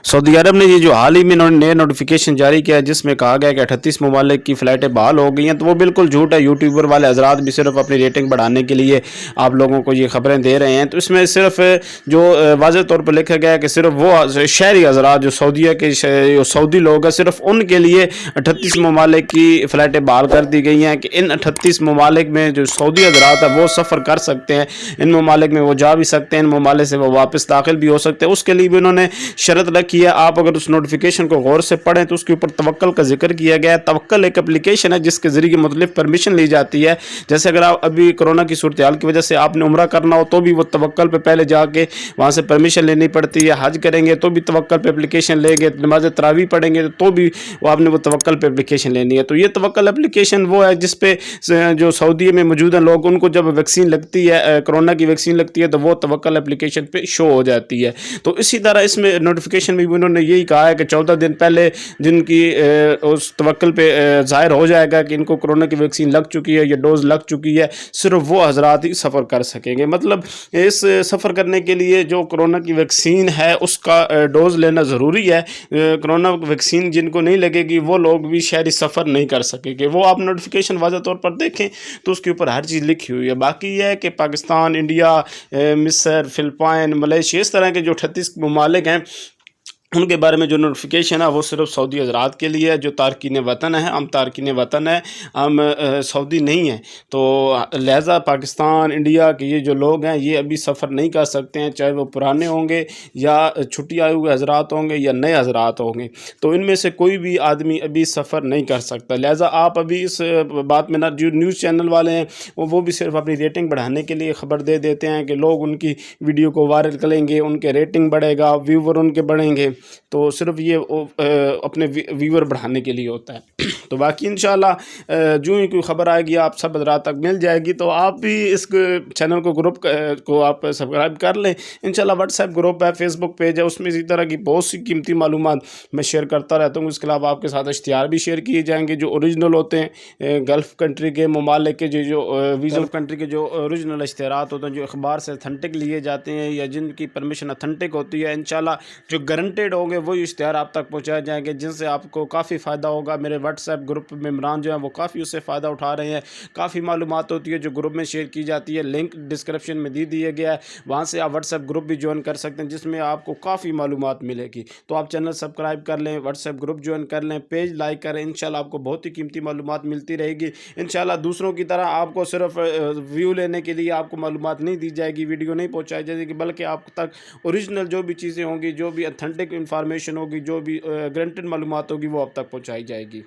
Saudi अरब ने ये जो हाल ही में इन्होंने नया नोटिफिकेशन जारी किया है जिसमें कहा गया है कि 38 ममालिक की फ़्लाइटें बहाल हो गई हैं, तो वो बिल्कुल झूठ है। यूट्यूबर वाले हज़रात भी सिर्फ अपनी रेटिंग बढ़ाने के लिए आप लोगों को ये खबरें दे रहे हैं। तो इसमें सिर्फ जो वाज़ेह तौर पर लिखा गया है कि सिर्फ वो शहरी हज़रात जो सऊदीया के सऊदी लोग हैं, सिर्फ उनके लिए 38 ममालिक की फ़्लाइटें बहाल कर दी गई हैं कि इन 38 ममालिक में जो सऊदी हज़रात है वो सफ़र कर सकते हैं, इन ममालिक में वो जा भी सकते हैं, इन ममालिक से वो वापस दाखिल भी हो सकते हैं। उसके लिए भी उन्होंने शर्त रखी है। आप अगर उस नोटिफिकेशन को गौर से पढ़ें तो उसके ऊपर तवक्कल का जिक्र किया गया है। तवक्कल एक एप्लीकेशन है जिसके ज़रिए मुख्तलिफ परमिशन ली जाती है। जैसे अगर आप अभी कोरोना की सूरत हाल की वजह से आपने उम्रा करना हो तो भी वो तवक्कल पे पहले जाके वहाँ से परमिशन लेनी पड़ती है। हज करेंगे तो भी तवक्कल पे एप्लीकेशन लेंगे, नमाज तरावी पढ़ेंगे तो भी वो आपने वो तवक्कल पे एप्लीकेशन लेनी है। तो ये तवक्कल एप्लीकेशन वो है जिस पे जो सऊदी में मौजूद हैं लोग, उनको जब वैक्सीन लगती है, कोरोना की वैक्सीन लगती है, तो वो तवक्कल एप्लीकेशन पे शो हो जाती है। तो इसी तरह इसमें नोटिफिकेशन में भी उन्होंने यही कहा है कि 14 दिन पहले जिनकी उस तवक्कल पे ज़ाहिर हो जाएगा कि इनको कोरोना की वैक्सीन लग चुकी है या डोज़ लग चुकी है, सिर्फ वो हज़रात ही सफ़र कर सकेंगे। मतलब इस सफ़र करने के लिए जो कोरोना की वैक्सीन है उसका डोज़ लेना ज़रूरी है। कोरोना वैक्सीन जिनको नहीं लगेगी वो लोग भी शहरी सफ़र नहीं कर सकेंगे। वो आप नोटिफिकेशन वाज़ेह तौर पर देखें तो उसके ऊपर हर चीज़ लिखी हुई है। बाकी ये है कि पाकिस्तान, इंडिया, मिस्र, फ़िलिपाइन, मलेशिया, इस तरह के जो 38 ममालिक हैं उनके बारे में जो नोटिफिकेशन है वो सिर्फ सऊदी हज़रात के लिए है जो तारकीन वतन है। हम तारकीन वतन है, हम सऊदी नहीं हैं, तो लिहाजा पाकिस्तान, इंडिया के ये जो लोग हैं ये अभी सफ़र नहीं कर सकते हैं, चाहे वो पुराने होंगे या छुट्टी आए हुए हज़रात होंगे या नए हज़रात होंगे। तो इनमें से कोई भी आदमी अभी सफ़र नहीं कर सकता। लिहाजा आप अभी इस बात में ना, जो न्यूज़ चैनल वाले हैं वो भी सिर्फ अपनी रेटिंग बढ़ाने के लिए ख़बर दे देते हैं कि लोग उनकी वीडियो को वायरल करेंगे, उनके रेटिंग बढ़ेगा, व्यूवर उनके बढ़ेंगे। तो सिर्फ ये अपने व्यूअर बढ़ाने के लिए होता है। तो बाकी इंशाल्लाह जो ही कोई ख़बर आएगी आप सब हज़रात तक मिल जाएगी। तो आप भी इस चैनल को ग्रुप को आप सब्सक्राइब कर लें। इंशाल्लाह व्हाट्सएप ग्रुप है, फेसबुक पेज है, उसमें इसी तरह की बहुत सी कीमती मालूमात मैं शेयर करता रहता हूँ। इसके अलावा आपके साथ इश्तिहार भी शेयर किए जाएंगे जो ओरिजिनल होते हैं, गल्फ़ कंट्री के ममालिक के जो गल्फ़ कंट्री के जो ओरिजिनल इश्तिहारात होते हैं, जो अखबार से अथेंटिक लिए जाते हैं या जिनकी परमिशन अथेंटिक होती है, इंशाल्लाह जो गारंटेड होंगे वही इश्तिहार आप तक पहुँचाए जाएंगे जिनसे आपको काफ़ी फ़ायदा होगा। मेरे व्हाट्सएप ग्रुप मेम्बरान जो हैं वो काफ़ी उससे फ़ायदा उठा रहे हैं। काफ़ी मालूमात होती है जो ग्रुप में शेयर की जाती है, लिंक डिस्क्रिप्शन में दे दिया गया है, वहाँ से आप व्हाट्सएप ग्रुप भी ज्वाइन कर सकते हैं जिसमें आपको काफ़ी मालूमात मिलेगी। तो आप चैनल सब्सक्राइब कर लें, व्हाट्सएप ग्रुप ज्वाइन कर लें, पेज लाइक करें, इंशाल्लाह आपको बहुत ही कीमती मालूमात मिलती रहेगी। इंशाल्लाह दूसरों की तरह आपको सिर्फ व्यू लेने के लिए आपको मालूमात नहीं दी जाएगी, वीडियो नहीं पहुँचाई जाएगी, बल्कि आप तक ओरिजिनल जो भी चीज़ें होंगी, जो भी अथेंटिक इंफॉर्मेशन होगी, जो भी गारंटेड मालूमात होगी वो आप तक पहुँचाई जाएगी।